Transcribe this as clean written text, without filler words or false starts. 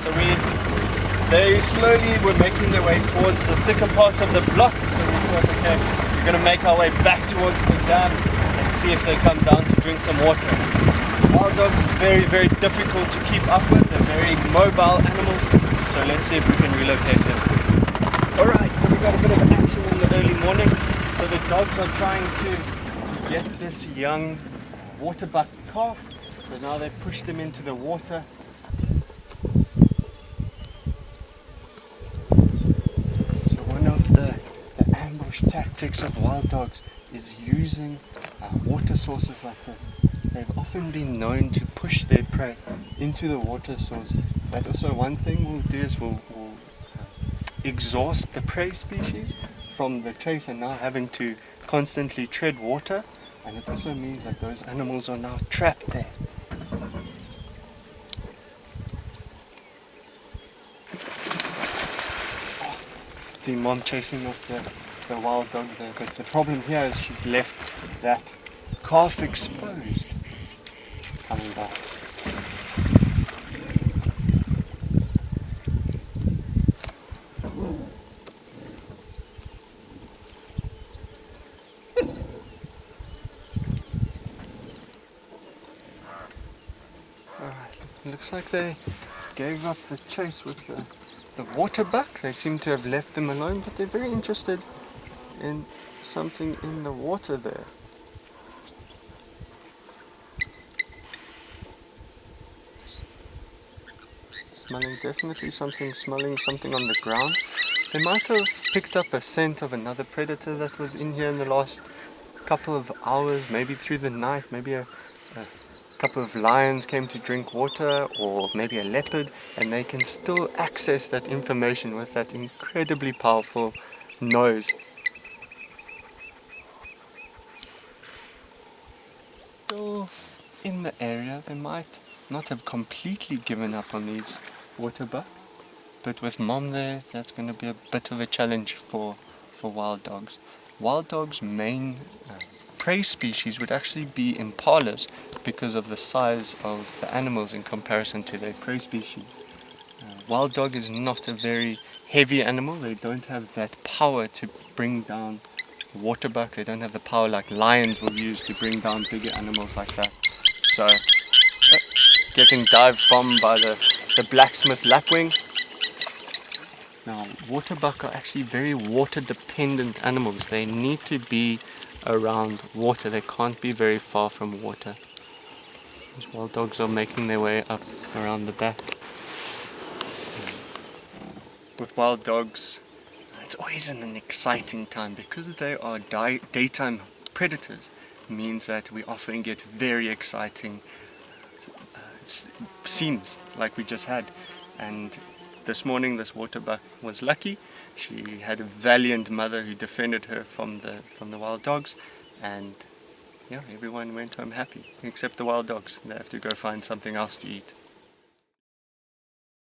So they slowly were making their way towards the thicker part of the block. So we thought, okay, we're going to make our way back towards the dam and see if they come down to drink some water. Wild dogs are very, very difficult to keep up with. They're very mobile animals. So let's see if we can relocate them. Alright, so we got a bit of action in the early morning. So the dogs are trying to get this young Waterbuck calf. So now they push them into the water. So one of the ambush tactics of wild dogs is using water sources like this. They've often been known to push their prey into the water source. But also one thing we'll do is we'll exhaust the prey species from the chase and now having to constantly tread water, and it also means that those animals are now trapped there. See Mom chasing off the wild dog there, but the problem here is she's left that calf exposed. Coming back. Alright, looks like they gave up the chase with the waterbuck. They seem to have left them alone, but they're very interested in something in the water there. Definitely smelling something on the ground. They might have picked up a scent of another predator that was in here in the last couple of hours, maybe through the night. Maybe a couple of lions came to drink water, or maybe a leopard, and they can still access that information with that incredibly powerful nose. Still in the area, they might not have completely given up on these waterbucks, but with Mom there, that's going to be a bit of a challenge for wild dogs. Wild dogs' main prey species would actually be impalas because of the size of the animals in comparison to their prey species. Wild dog is not a very heavy animal. They don't have that power to bring down waterbuck. They don't have the power like lions will use to bring down bigger animals like that. So getting dive bombed by the blacksmith lapwing. Now, waterbuck are actually very water dependent animals. They need to be around water. They can't be very far from water. These wild dogs are making their way up around the back. With wild dogs, it's always an exciting time because they are daytime predators. It means that we often get very exciting scenes like we just had. And this morning this waterbuck was lucky. She had a valiant mother who defended her from the wild dogs, and yeah, everyone went home happy except the wild dogs. They have to go find something else to eat.